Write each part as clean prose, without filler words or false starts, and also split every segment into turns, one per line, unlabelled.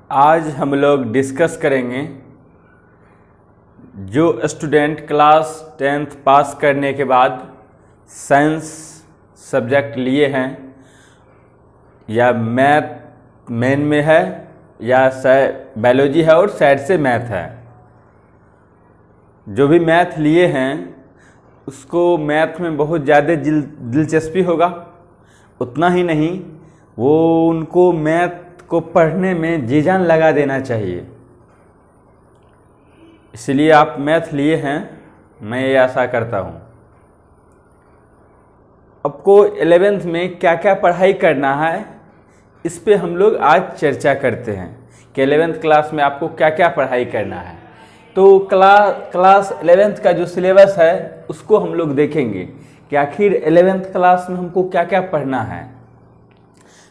आज हम लोग डिस्कस करेंगे जो स्टूडेंट क्लास 10th पास करने के बाद साइंस सब्जेक्ट लिए हैं या मैथ मेन में है या बायोलॉजी है और साइड से मैथ है। जो भी मैथ लिए हैं उसको मैथ में बहुत ज़्यादा दिलचस्पी होगा, उतना ही नहीं वो उनको मैथ को पढ़ने में जी जान लगा देना चाहिए। इसलिए आप मैथ लिए हैं, मैं ये आशा करता हूँ। आपको 11th में क्या क्या पढ़ाई करना है इस पे हम लोग आज चर्चा करते हैं कि 11th क्लास में आपको क्या क्या पढ़ाई करना है। तो क्लास 11th का जो सिलेबस है उसको हम लोग देखेंगे कि आखिर 11th क्लास में हमको क्या क्या पढ़ना है।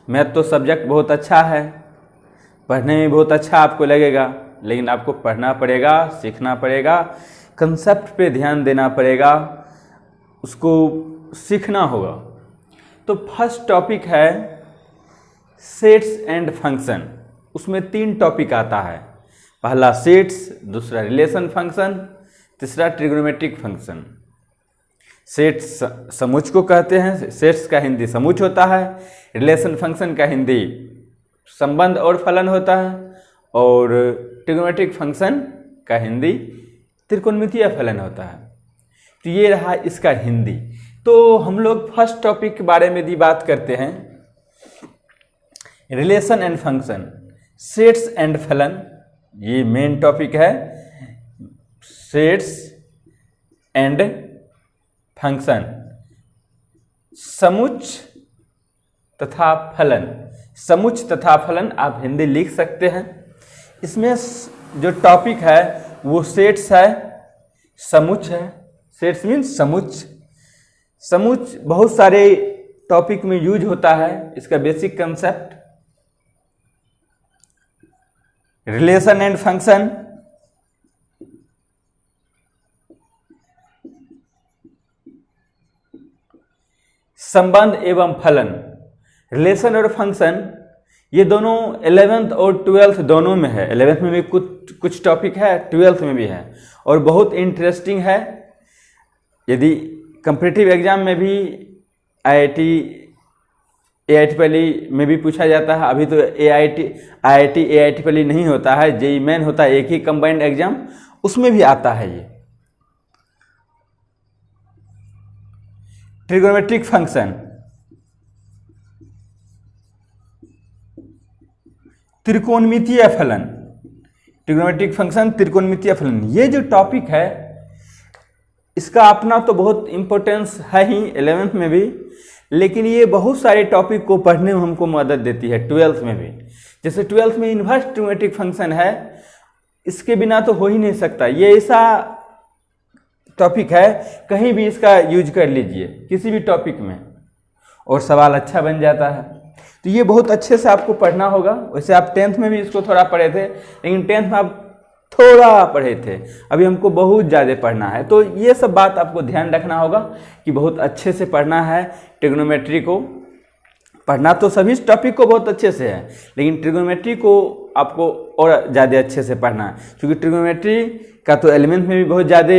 मैथ तो सब्जेक्ट बहुत अच्छा है, पढ़ने में बहुत अच्छा आपको लगेगा, लेकिन आपको पढ़ना पड़ेगा, सीखना पड़ेगा, कंसेप्ट पे ध्यान देना पड़ेगा, उसको सीखना होगा। तो फर्स्ट टॉपिक है सेट्स एंड फंक्शन। उसमें 3 टॉपिक आता है। पहला सेट्स, दूसरा रिलेशन फंक्शन, तीसरा ट्रिग्नोमेट्रिक फंक्शन। सेट्स समुच्च को कहते हैं, सेट्स का हिंदी समुच्च होता है, रिलेशन फंक्शन का हिंदी संबंध और फलन होता है, और ट्रिग्नोमेट्रिक फंक्शन का हिंदी त्रिकोणमितीय फलन होता है। तो ये रहा इसका हिंदी। तो हम लोग फर्स्ट टॉपिक के बारे में भी बात करते हैं, relation and function, sets and फलन। ये मेन टॉपिक है, सेट्स एंड फंक्शन, समुच्च तथा फलन। समुच्च तथा फलन आप हिंदी लिख सकते हैं। इसमें जो टॉपिक है वो सेट्स है, समुच्च है। Sets means समुच्च। समुच्च बहुत सारे टॉपिक में यूज होता है, इसका basic concept. Relation and function, संबंध एवं फलन। रिलेशन और फंक्शन ये दोनों 11th और 12th दोनों में है। 11th में भी कुछ टॉपिक है, 12th में भी है, और बहुत इंटरेस्टिंग है। यदि कॉम्पिटिटिव एग्जाम में भी AIT पहली में भी पूछा जाता है। अभी तो IIT पहली नहीं होता है, JEE मेन होता है, एक ही कंबाइंड एग्जाम, उसमें भी आता है ये। ट्रिग्नोमेट्रिक फंक्शन, त्रिकोणमितीय फलन। ट्रिग्नोमेट्रिक फंक्शन, त्रिकोणमितीय फलन, ये जो टॉपिक है इसका अपना तो बहुत इंपॉर्टेंस है ही 11th में भी, लेकिन ये बहुत सारे टॉपिक को पढ़ने में हमको मदद देती है 12th में भी। जैसे 12th में इन्वर्स ट्रिग्नोमेट्रिक फंक्शन है, इसके बिना तो हो ही नहीं सकता। ये ऐसा टॉपिक है, कहीं भी इसका यूज कर लीजिए किसी भी टॉपिक में और सवाल अच्छा बन जाता है। तो ये बहुत अच्छे से आपको पढ़ना होगा। वैसे आप 10th में भी इसको थोड़ा पढ़े थे, लेकिन 10th में आप थोड़ा पढ़े थे, अभी हमको बहुत ज़्यादा पढ़ना है। तो ये सब बात आपको ध्यान रखना होगा कि बहुत अच्छे से पढ़ना है ट्रिग्नोमेट्री को। पढ़ना तो सभी टॉपिक को बहुत अच्छे से है, लेकिन ट्रिग्नोमेट्री को आपको और ज़्यादा अच्छे से पढ़ना है, क्योंकि ट्रिग्नोमेट्री का तो एलिमेंट में भी बहुत ज़्यादा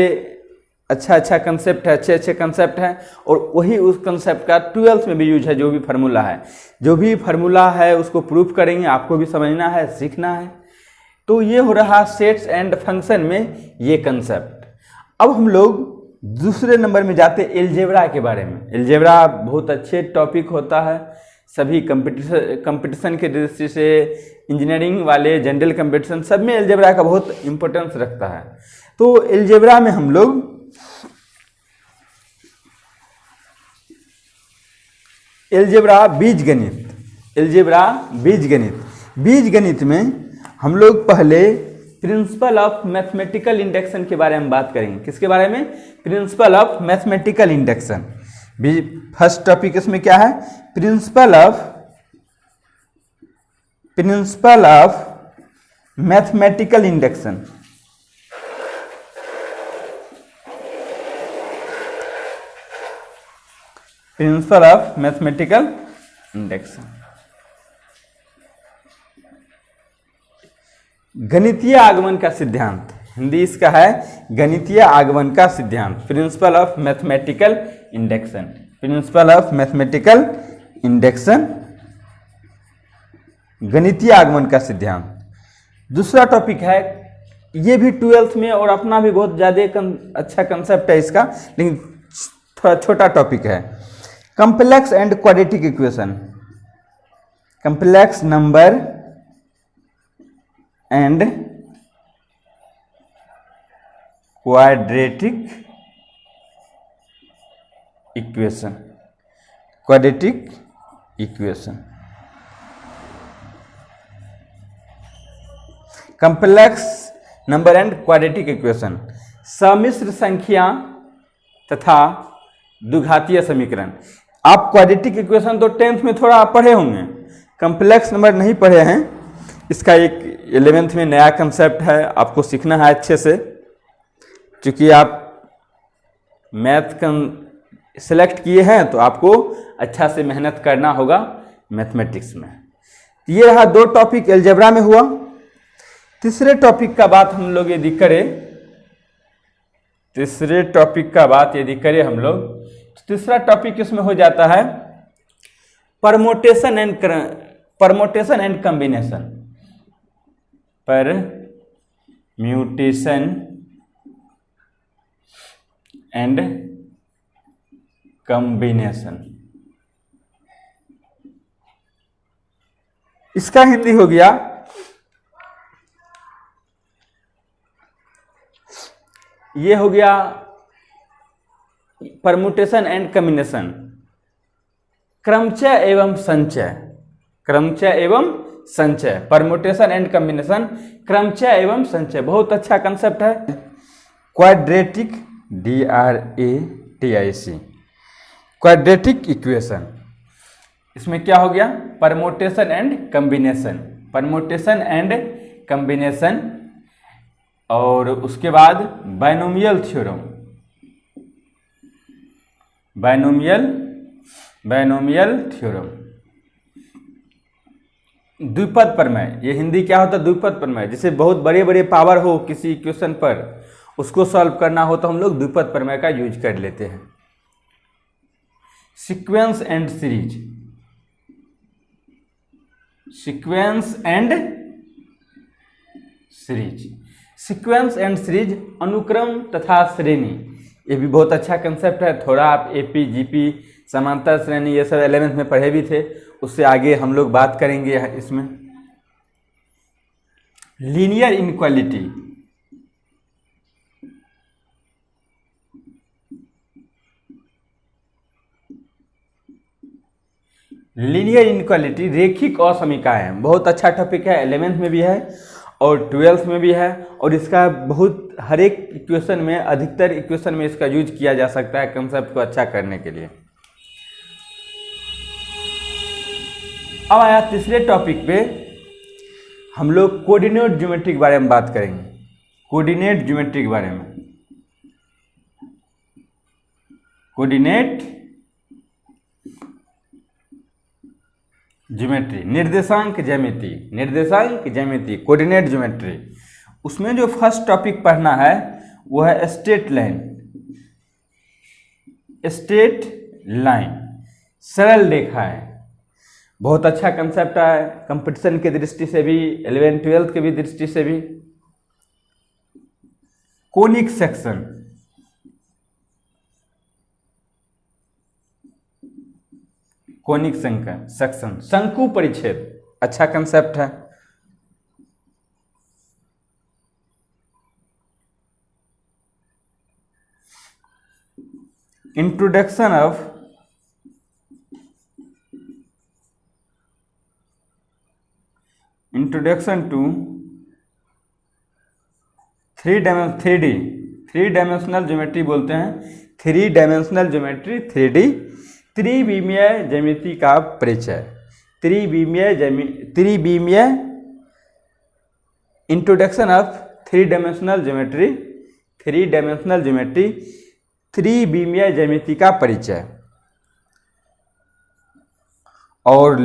अच्छा कंसेप्ट है, अच्छे कंसेप्ट हैं, और वही उस कंसेप्ट का 12th में भी यूज है। जो भी फार्मूला है उसको प्रूफ करेंगे, आपको भी समझना है, सीखना है। तो ये हो रहा सेट्स एंड फंक्शन में ये कंसेप्ट। अब हम लोग दूसरे नंबर में जाते एलजेब्रा के बारे में। एलजेब्रा बहुत अच्छे टॉपिक होता है, सभी कंपटीशन के दृष्टि से, इंजीनियरिंग वाले, जनरल कंपटीशन, सब में एलजेब्रा का बहुत इंपॉर्टेंस रखता है। तो एलजेब्रा में हम लोग एलजेब्रा बीजगणित में हम लोग पहले प्रिंसिपल ऑफ मैथमेटिकल इंडक्शन के बारे में बात करेंगे। किसके बारे में? Principle of mathematical induction. First topic इसमें क्या है? Principle of mathematical induction. Principle of mathematical induction. गणितीय आगमन का सिद्धांत, हिंदी इसका है गणितीय आगमन का सिद्धांत, principle of mathematical induction, principle of mathematical induction, गणितीय आगमन का सिद्धांत। दूसरा टॉपिक है, ये भी 12th में और अपना भी बहुत ज़्यादा अच्छा कंसेप्ट है इसका, लेकिन थोड़ा छोटा टॉपिक है, complex and quadratic equation, complex number and quadratic equation, quadratic equation, complex number and quadratic equation, सम्मिश्र संख्या तथा द्विघातीय समीकरण। आप क्वाड्रेटिक इक्वेशन तो 10th में थोड़ा पढ़े होंगे, कॉम्प्लेक्स नंबर नहीं पढ़े हैं, इसका एक 11th में नया कंसेप्ट है, आपको सीखना है अच्छे से, क्योंकि आप मैथ सेलेक्ट किए हैं तो आपको अच्छा से मेहनत करना होगा मैथमेटिक्स में। ये रहा 2 टॉपिक अलजेब्रा में हुआ। तीसरे टॉपिक का बात हम लोग यदि करें, तीसरे टॉपिक का बात यदि करें हम लोग, तो तीसरा टॉपिक इसमें हो जाता है permutation and combination, permutation and combination. इसका हिंदी हो गया, ये हो गया परम्यूटेशन एंड कॉम्बिनेशन, क्रमचय एवं संचय, क्रमचय एवं संचय, परम्यूटेशन एंड कॉम्बिनेशन, क्रमचय एवं संचय, बहुत अच्छा कंसेप्ट है। क्वाड्रेटिक, DRATIC, क्वाड्रेटिक इक्वेशन, इसमें क्या हो गया, permutation and combination, permutation and combination, और उसके बाद बाइनोमियल थ्योरम, बाइनोमियल थ्योरम, द्विपद प्रमेय, ये हिंदी क्या होता है, द्विपद प्रमेय, जैसे बहुत बड़े बड़े पावर हो किसी इक्वेशन पर, उसको सॉल्व करना हो तो हम लोग द्विपद प्रमेय का यूज कर लेते हैं। Sequence and series, sequence and series, sequence and series, अनुक्रम तथा श्रेणी, ये भी बहुत अच्छा कंसेप्ट है। थोड़ा आप AP GP समांतर श्रेणी ये सब 11th में पढ़े भी थे, उससे आगे हम लोग बात करेंगे इसमें। लीनियर इनक्वालिटी, लीनियर इनक्वालिटी, रेखिक असमीकाएं, बहुत अच्छा टॉपिक है, 11th में भी है और 12th में भी है, और इसका बहुत हर एक इक्वेशन में, अधिकतर इक्वेशन में इसका यूज किया जा सकता है कंसेप्ट को अच्छा करने के लिए। अब आया तीसरे टॉपिक पे, हम लोग कोऑर्डिनेट ज्योमेट्री के बारे में बात करेंगे, कोऑर्डिनेट ज्योमेट्री के बारे में, कोऑर्डिनेट ज्योमेट्री, निर्देशांक ज्यामिति, निर्देशांक ज्यामिति, कोऑर्डिनेट ज्योमेट्री। उसमें जो फर्स्ट टॉपिक पढ़ना है वो है स्ट्रेट लाइन, स्ट्रेट लाइन, सरल रेखाएं, बहुत अच्छा कंसेप्ट है कंपटीशन की दृष्टि से भी, 11th 12th की भी दृष्टि से भी। कोनिक सेक्शन, कोनिक सेक्शन, शंकु परिच्छेद, अच्छा कंसेप्ट है। Introduction to three dimensional geometry बोलते हैं, 3 डायमेंशनल ज्योमेट्री, 3D, त्रिविमीय ज्यामिति का परिचय, त्रिविमीय इंट्रोडक्शन ऑफ 3 डायमेंशनल ज्योमेट्री, त्रिविमीय ज्यामिति का परिचय। और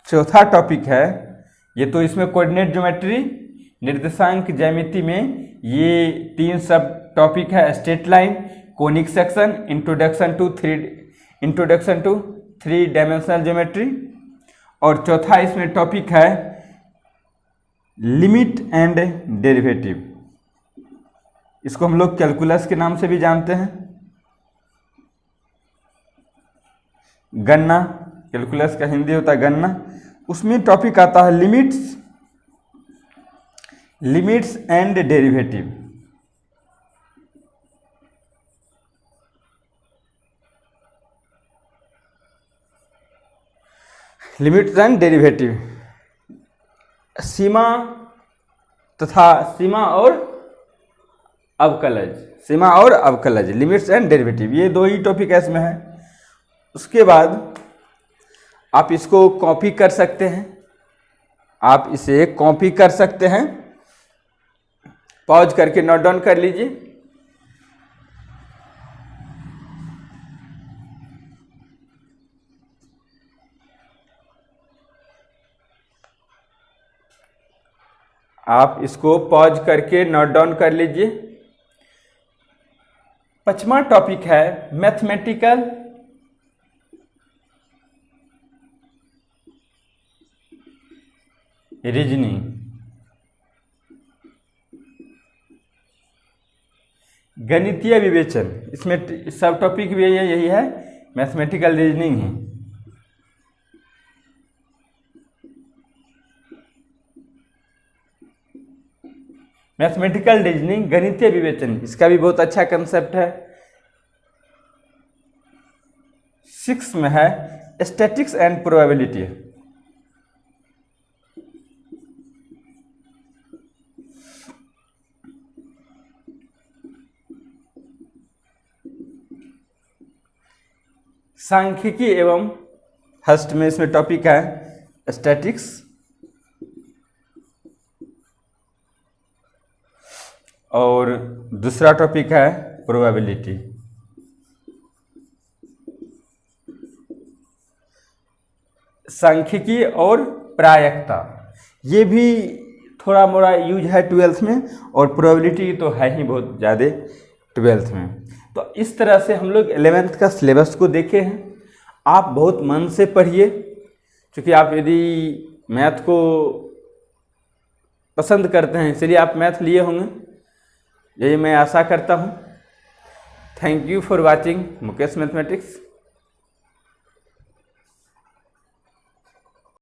चौथा टॉपिक है, ये तो इसमें कोऑर्डिनेट ज्योमेट्री, निर्देशांक ज्यामिति में ये 3 सब टॉपिक है: straight line, conic section, introduction to three dimensional geometry, और चौथा इसमें टॉपिक है लिमिट एंड डेरिवेटिव। इसको हम लोग कैलकुलस के नाम से भी जानते हैं, गणना। कैलकुलस का हिंदी होता है गणना। उसमें टॉपिक आता है limits and derivative. Limits and derivative, सीमा और अवकलज, लिमिट्स एंड डेरिवेटिव, ये 2 ही टॉपिक इसमें है। उसके बाद आप इसको कॉपी कर सकते हैं, पॉज करके नोट डाउन कर लीजिए। आप इसको पॉज करके नोट डाउन कर लीजिए। 5वां टॉपिक है मैथमेटिकल रीजनिंग, गणितीय विवेचन। इसमें सब टॉपिक भी यही है, मैथमेटिकल रीजनिंग है। मैथमेटिकल रीजनिंग, गणितीय विवेचन, इसका भी बहुत अच्छा कंसेप्ट है। 6 में है स्टैटिक्स एंड प्रोबेबिलिटी। सांख्यिकी एवं फर्स्ट में इसमें टॉपिक है स्टैटिक्स, और दूसरा टॉपिक है प्रोबेबिलिटी। सांख्यिकी और प्रायिकता, ये भी थोड़ा मोड़ा यूज है 12th में, और प्रोबेबिलिटी तो है ही बहुत ज़्यादा 12th में। तो इस तरह से हम लोग 11th का सिलेबस को देखे हैं। आप बहुत मन से पढ़िए, क्योंकि आप यदि मैथ को पसंद करते हैं इसलिए आप मैथ लिए होंगे, यही मैं आशा करता हूँ। Thank you for watching Mukesh mathematics.